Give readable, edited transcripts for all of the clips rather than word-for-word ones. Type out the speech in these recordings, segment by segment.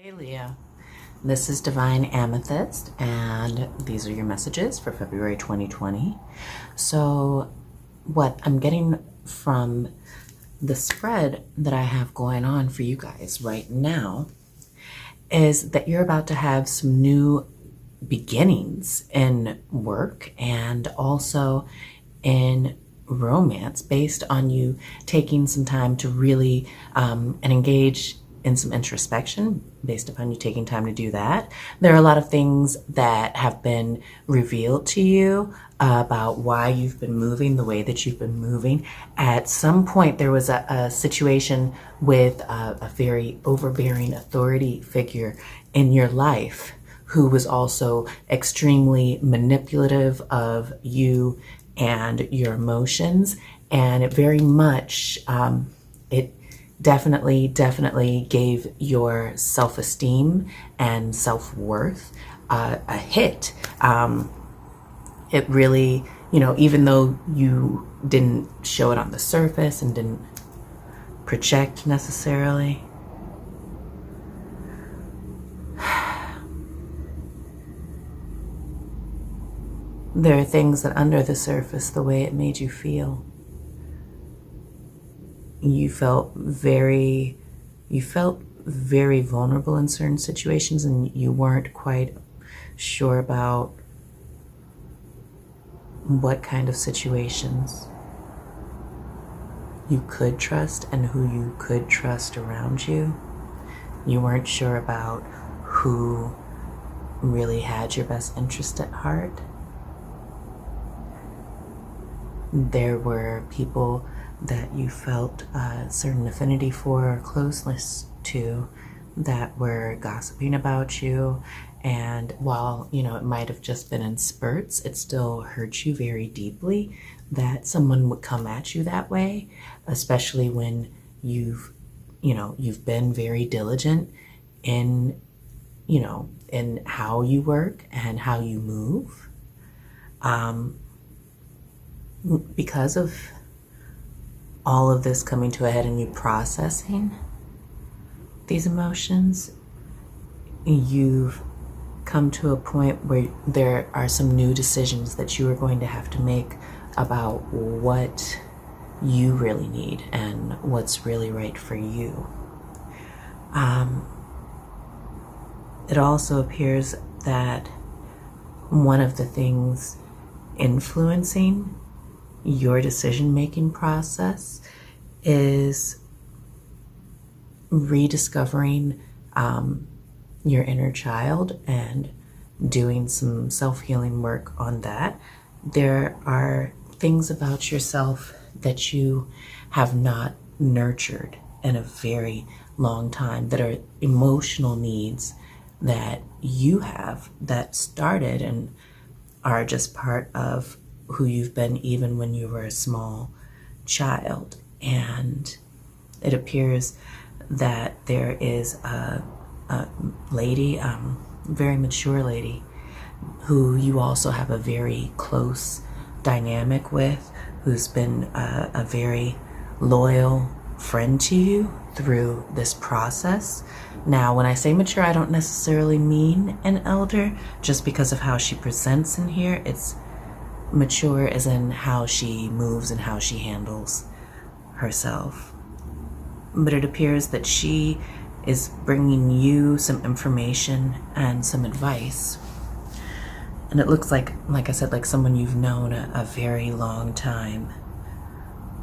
Hey Leo, this is Divine Amethyst, and these are your messages for February 2020. So, what I'm getting from the spread that I have going on for you guys right now is that you're about to have some new beginnings in work and also in romance based on you taking some time to really and engage in some introspection based upon you taking time to do that. There are a lot of things that have been revealed to you about why you've been moving the way that you've been moving. At some point, there was a situation with a very overbearing authority figure in your life who was also extremely manipulative of you and your emotions. And it very much, it definitely gave your self-esteem and self-worth a hit. It really, even though you didn't show it on the surface and didn't project necessarily, there are things that under the surface, the way it made you feel, you felt very vulnerable in certain situations, and you weren't quite sure about what kind of situations you could trust and who you could trust around you. You weren't sure about who really had your best interest at heart. There were people that you felt a certain affinity for or closeness to that were gossiping about you. And while, it might have just been in spurts, it still hurt you very deeply that someone would come at you that way, especially when you've been very diligent in, in how you work and how you move. Because of all of this coming to a head and you processing these emotions, you've come to a point where there are some new decisions that you are going to have to make about what you really need and what's really right for you. It also appears that one of the things influencing your decision-making process is rediscovering your inner child and doing some self-healing work on that. There are things about yourself that you have not nurtured in a very long time that are emotional needs that you have that started and are just part of who you've been even when you were a small child. And it appears that there is a lady, very mature lady, who you also have a very close dynamic with, who's been a very loyal friend to you through this process. Now, when I say mature, I don't necessarily mean an elder, just because of how she presents in here. It's mature as in how she moves and how she handles herself. But it appears that she is bringing you some information and some advice. And it looks like I said, like someone you've known a very long time,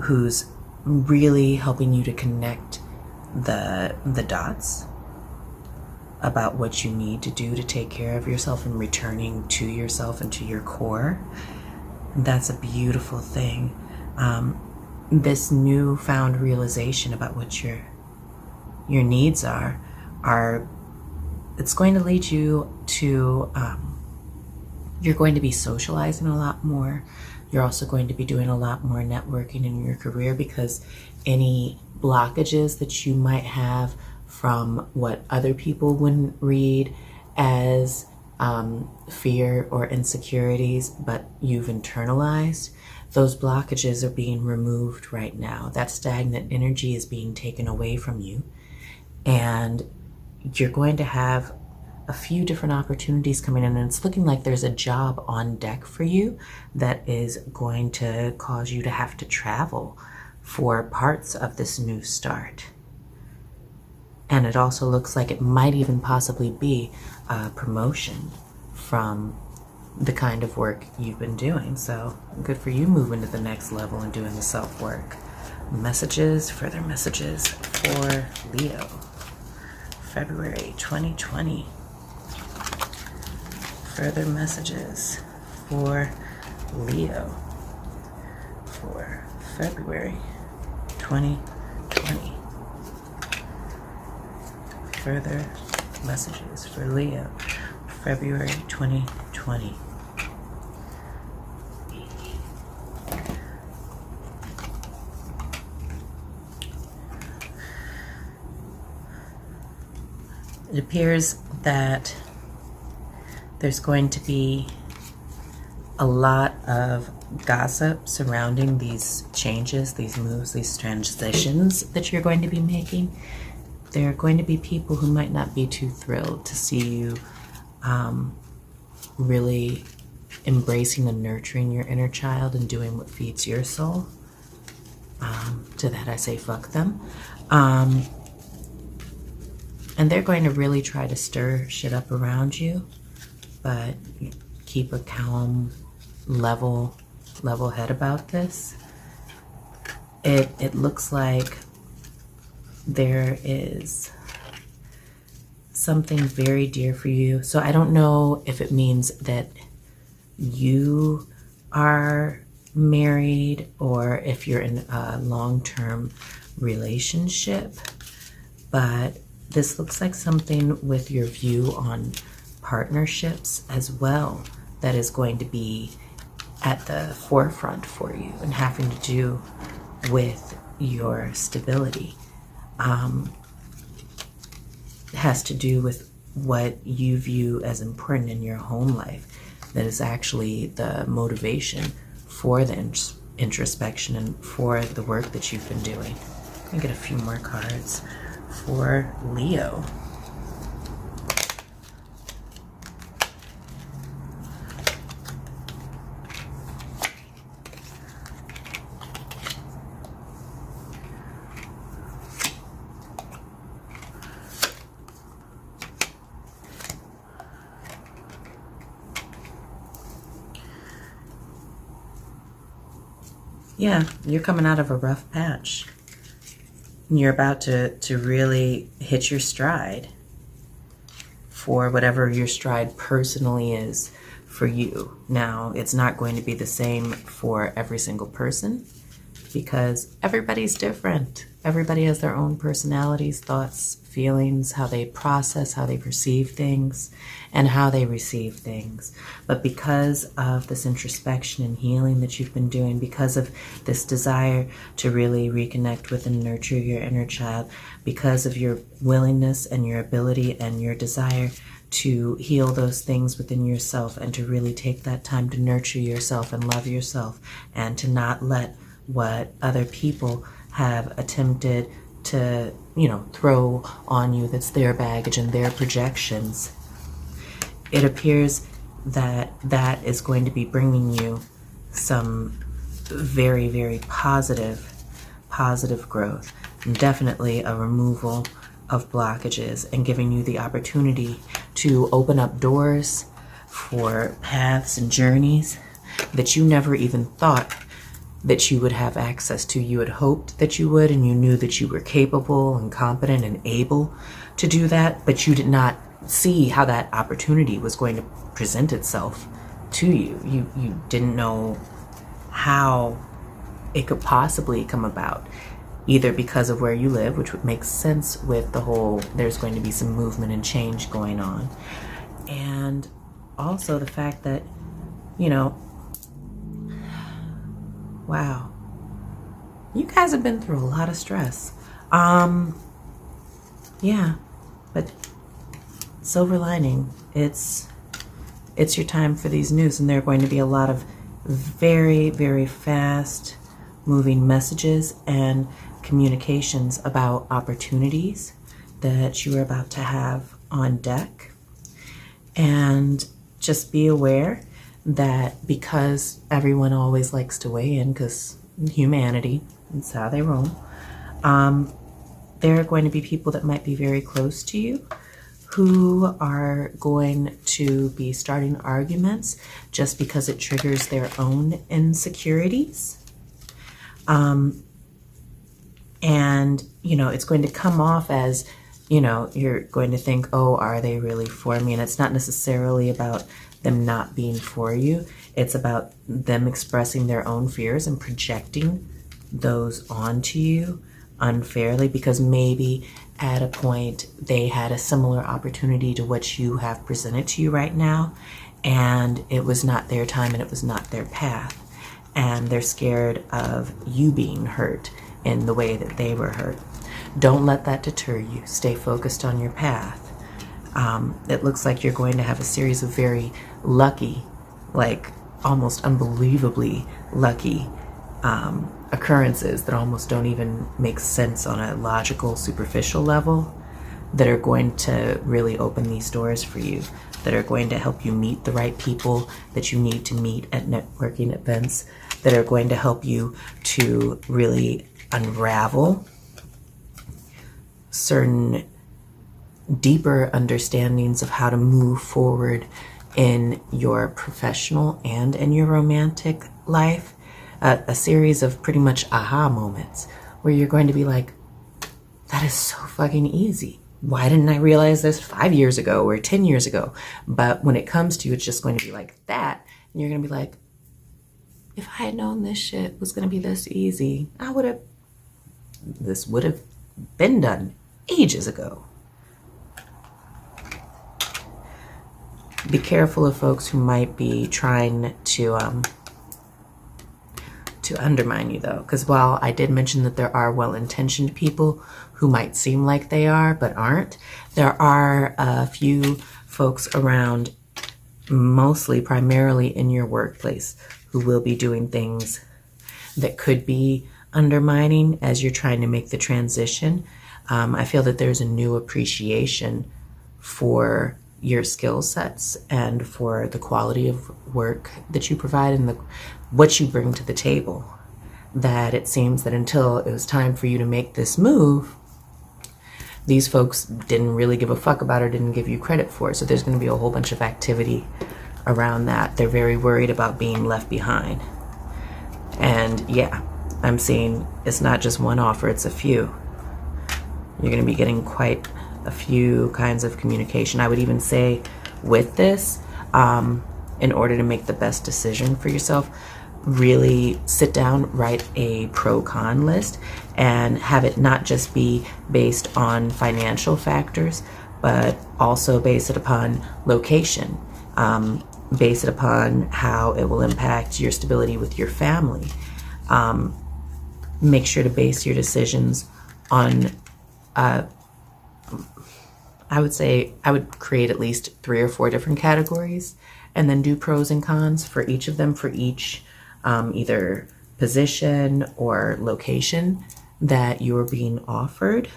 who's really helping you to connect the dots about what you need to do to take care of yourself and returning to yourself and to your core. That's a beautiful thing. This newfound realization about what your needs are, it's going to lead you to, you're going to be socializing a lot more. You're also going to be doing a lot more networking in your career, because any blockages that you might have from what other people wouldn't read as fear or insecurities, but you've internalized, those blockages are being removed right now. That stagnant energy is being taken away from you. And you're going to have a few different opportunities coming in, and it's looking like there's a job on deck for you that is going to cause you to have to travel for parts of this new start. And it also looks like it might even possibly be a promotion from the kind of work you've been doing. So good for you moving to the next level and doing the self-work. Messages, further messages for Leo, February 2020. Further messages for Leo for February 2020. Further messages for Leo, February 2020. It appears that there's going to be a lot of gossip surrounding these changes, these moves, these transitions that you're going to be making. There are going to be people who might not be too thrilled to see you really embracing and nurturing your inner child and doing what feeds your soul. To that I say fuck them. And they're going to really try to stir shit up around you, but keep a calm, level head about this. It looks like there is something very dear for you. So I don't know if it means that you are married or if you're in a long-term relationship, but this looks like something with your view on partnerships as well that is going to be at the forefront for you and having to do with your stability. It has to do with what you view as important in your home life that is actually the motivation for the introspection and for the work that you've been doing. I'm gonna get a few more cards for Leo. Yeah, you're coming out of a rough patch. You're about to really hit your stride for whatever your stride personally is for you. Now, it's not going to be the same for every single person because everybody's different. Everybody has their own personalities, thoughts, feelings, how they process, how they perceive things, and how they receive things. But because of this introspection and healing that you've been doing, because of this desire to really reconnect with and nurture your inner child, because of your willingness and your ability and your desire to heal those things within yourself and to really take that time to nurture yourself and love yourself and to not let what other people have attempted to, throw on you that's their baggage and their projections. It appears that that is going to be bringing you some very, very positive growth, and definitely a removal of blockages and giving you the opportunity to open up doors for paths and journeys that you never even thought that you would have access to. You had hoped that you would, and you knew that you were capable and competent and able to do that, but you did not see how that opportunity was going to present itself to you. You didn't know how it could possibly come about, either because of where you live, which would make sense with the whole there's going to be some movement and change going on, and also the fact that, wow, you guys have been through a lot of stress. Yeah, but silver lining, it's your time for these news, and there are going to be a lot of very, very fast moving messages and communications about opportunities that you are about to have on deck. And just be aware that because everyone always likes to weigh in, because humanity, it's how they roll, there are going to be people that might be very close to you who are going to be starting arguments just because it triggers their own insecurities. And, it's going to come off as, you're going to think, oh, are they really for me? And it's not necessarily about them not being for you. It's about them expressing their own fears and projecting those onto you unfairly, because maybe at a point they had a similar opportunity to what you have presented to you right now, and it was not their time and it was not their path. And they're scared of you being hurt in the way that they were hurt. Don't let that deter you. Stay focused on your path. It looks like you're going to have a series of very lucky, like almost unbelievably lucky occurrences that almost don't even make sense on a logical, superficial level, that are going to really open these doors for you, that are going to help you meet the right people that you need to meet at networking events, that are going to help you to really unravel certain deeper understandings of how to move forward in your professional and in your romantic life. A series of pretty much aha moments where you're going to be like, that is so fucking easy. Why didn't I realize this 5 years ago or 10 years ago? But when it comes to you, it's just going to be like that. And you're going to be like, if I had known this shit was going to be this easy, this would have been done ages ago. Be careful of folks who might be trying to undermine you, though, because while I did mention that there are well-intentioned people who might seem like they are but aren't, there are a few folks around, mostly primarily in your workplace, who will be doing things that could be undermining as you're trying to make the transition. I feel that there's a new appreciation for your skill sets and for the quality of work that you provide and what you bring to the table, that it seems that until it was time for you to make this move, these folks didn't really give a fuck about it, didn't give you credit for it. So there's going to be a whole bunch of activity around that. They're very worried about being left behind. And yeah, I'm seeing it's not just one offer, it's a few. You're going to be getting quite a few kinds of communication. I would even say with this, in order to make the best decision for yourself, really sit down, write a pro-con list, and have it not just be based on financial factors, but also base it upon location, base it upon how it will impact your stability with your family. Make sure to base your decisions on I would say I would create at least 3 or 4 different categories and then do pros and cons for each of them, for each either position or location that you're being offered.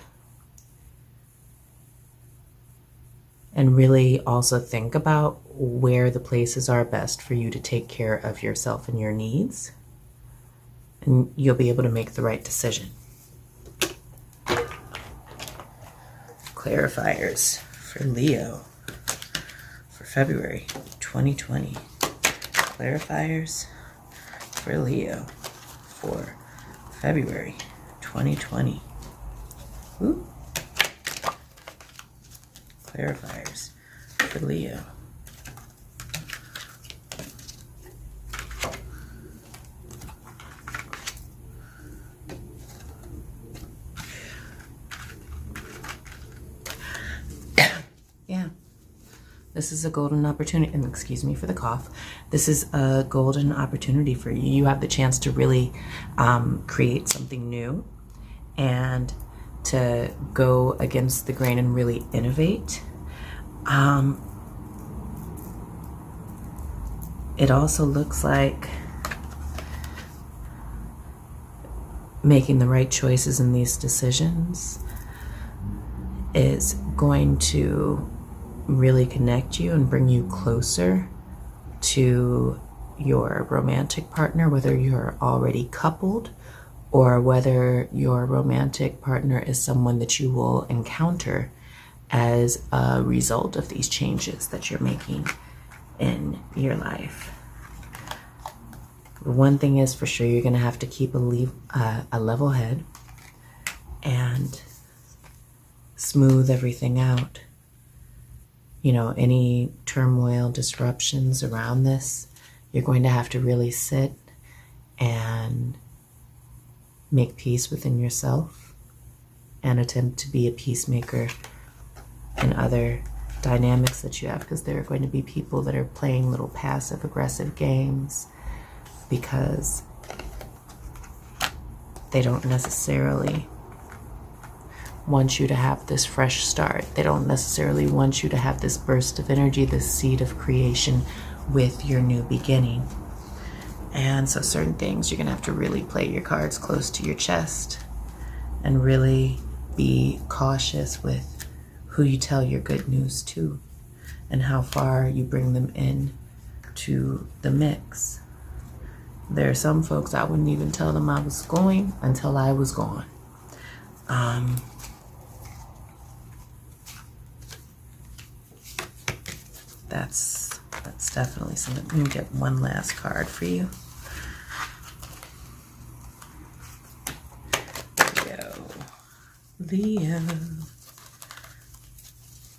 And really also think about where the places are best for you to take care of yourself and your needs. And you'll be able to make the right decision. Clarifiers for Leo for February 2020. Clarifiers for Leo for February 2020. Ooh. Clarifiers for Leo. Yeah, this is a golden opportunity, and excuse me for the cough. This is a golden opportunity for you. You have the chance to really create something new and to go against the grain and really innovate. It also looks like making the right choices in these decisions is going to really connect you and bring you closer to your romantic partner, whether you're already coupled or whether your romantic partner is someone that you will encounter as a result of these changes that you're making in your life. One thing is for sure, you're going to have to keep a level head and smooth everything out. You know, any turmoil, disruptions around this, you're going to have to really sit and make peace within yourself and attempt to be a peacemaker in other dynamics that you have, because there are going to be people that are playing little passive aggressive games because they don't necessarily want you to have this fresh start. They don't necessarily want you to have this burst of energy, this seed of creation with your new beginning. And so certain things you're gonna have to really play your cards close to your chest and really be cautious with who you tell your good news to and how far you bring them in to the mix. There are some folks I wouldn't even tell them I was going until I was gone. That's definitely something. Let me get one last card for you. Leo.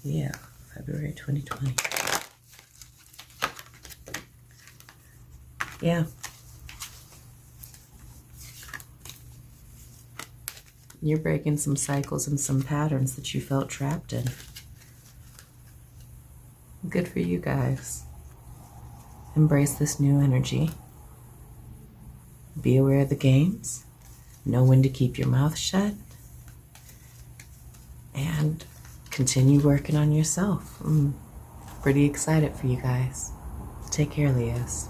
Yeah, February 2020. Yeah. You're breaking some cycles and some patterns that you felt trapped in. Good for you guys. Embrace this new energy. Be aware of the games. Know when to keep your mouth shut. And continue working on yourself. Pretty excited for you guys. Take care, Leos.